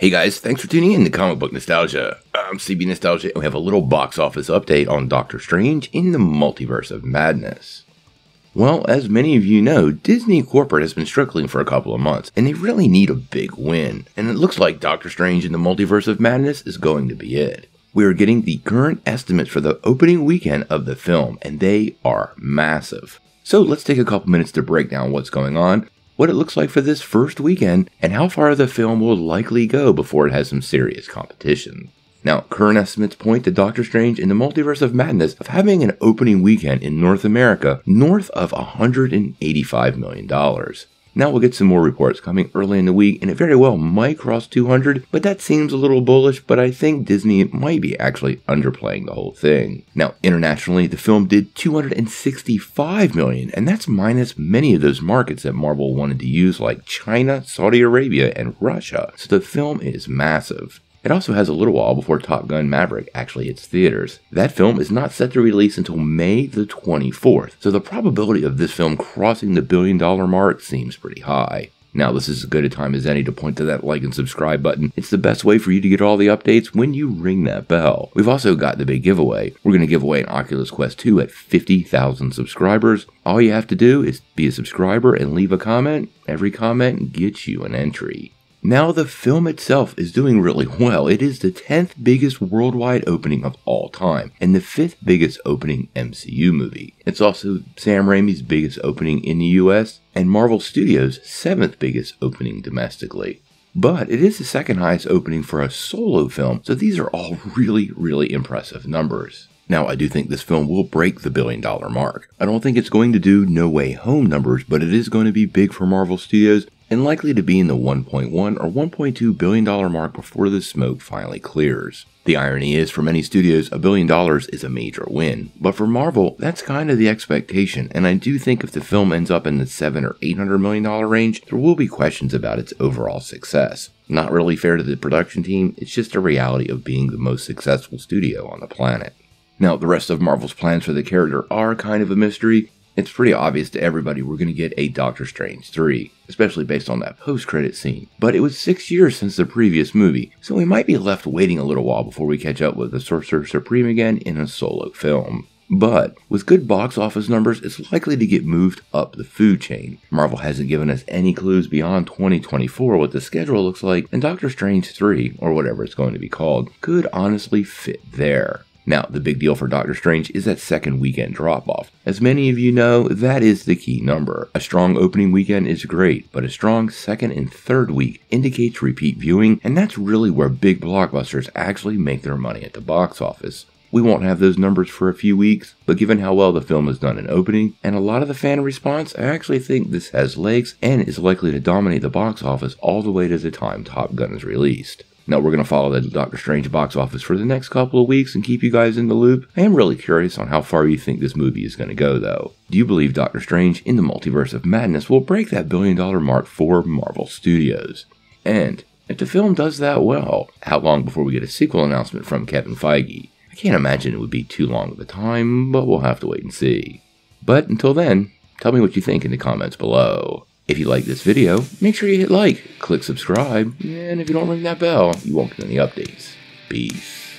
Hey guys, thanks for tuning in to Comic Book Nostalgia. I'm CB Nostalgia, and we have a little box office update on Doctor Strange in the Multiverse of Madness. Well, as many of you know, Disney Corporate has been struggling for a couple of months, and they really need a big win. And it looks like Doctor Strange in the Multiverse of Madness is going to be it. We are getting the current estimates for the opening weekend of the film, and they are massive. So let's take a couple minutes to break down what's going on, what it looks like for this first weekend, and how far the film will likely go before it has some serious competition. Now, current estimates point to Doctor Strange in the Multiverse of Madness of having an opening weekend in North America north of $185 million. Now we'll get some more reports coming early in the week, and it very well might cross 200, but that seems a little bullish, but I think Disney might be actually underplaying the whole thing. Now, internationally, the film did $265 million, and that's minus many of those markets that Marvel wanted to use, like China, Saudi Arabia, and Russia, so the film is massive. It also has a little while before Top Gun Maverick actually hits theaters. That film is not set to release until May the 24th, so the probability of this film crossing the $1 billion mark seems pretty high. Now, this is as good a time as any to point to that like and subscribe button. It's the best way for you to get all the updates when you ring that bell. We've also got the big giveaway. We're going to give away an Oculus Quest 2 at 50,000 subscribers. All you have to do is be a subscriber and leave a comment. Every comment gets you an entry. Now, the film itself is doing really well. It is the 10th biggest worldwide opening of all time, and the 5th biggest opening MCU movie. It's also Sam Raimi's biggest opening in the US, and Marvel Studios' 7th biggest opening domestically. But it is the second highest opening for a solo film, so these are all really impressive numbers. Now, I do think this film will break the $1 billion mark. I don't think it's going to do No Way Home numbers, but it is going to be big for Marvel Studios, and likely to be in the $1.1 or $1.2 billion mark before the smoke finally clears. The irony is, for many studios, $1 billion is a major win, but for Marvel, that's kind of the expectation, and I do think if the film ends up in the $700 or $800 million range, there will be questions about its overall success. Not really fair to the production team, it's just a reality of being the most successful studio on the planet. Now, the rest of Marvel's plans for the character are kind of a mystery. It's pretty obvious to everybody we're going to get a Doctor Strange 3, especially based on that post-credit scene. But it was 6 years since the previous movie, so we might be left waiting a little while before we catch up with the Sorcerer Supreme again in a solo film. But with good box office numbers, it's likely to get moved up the food chain. Marvel hasn't given us any clues beyond 2024 what the schedule looks like, and Doctor Strange 3, or whatever it's going to be called, could honestly fit there. Now, the big deal for Doctor Strange is that second weekend drop-off. As many of you know, that is the key number. A strong opening weekend is great, but a strong second and third week indicates repeat viewing, and that's really where big blockbusters actually make their money at the box office. We won't have those numbers for a few weeks, but given how well the film has done in opening, and a lot of the fan response, I actually think this has legs and is likely to dominate the box office all the way to the time Top Gun is released. Now, we're going to follow the Doctor Strange box office for the next couple of weeks and keep you guys in the loop. I am really curious on how far you think this movie is going to go, though. Do you believe Doctor Strange in the Multiverse of Madness will break that $1 billion mark for Marvel Studios? And if the film does that well, how long before we get a sequel announcement from Kevin Feige? I can't imagine it would be too long of a time, but we'll have to wait and see. But until then, tell me what you think in the comments below. If you like this video, make sure you hit like, click subscribe, and if you don't ring that bell, you won't get any updates. Peace.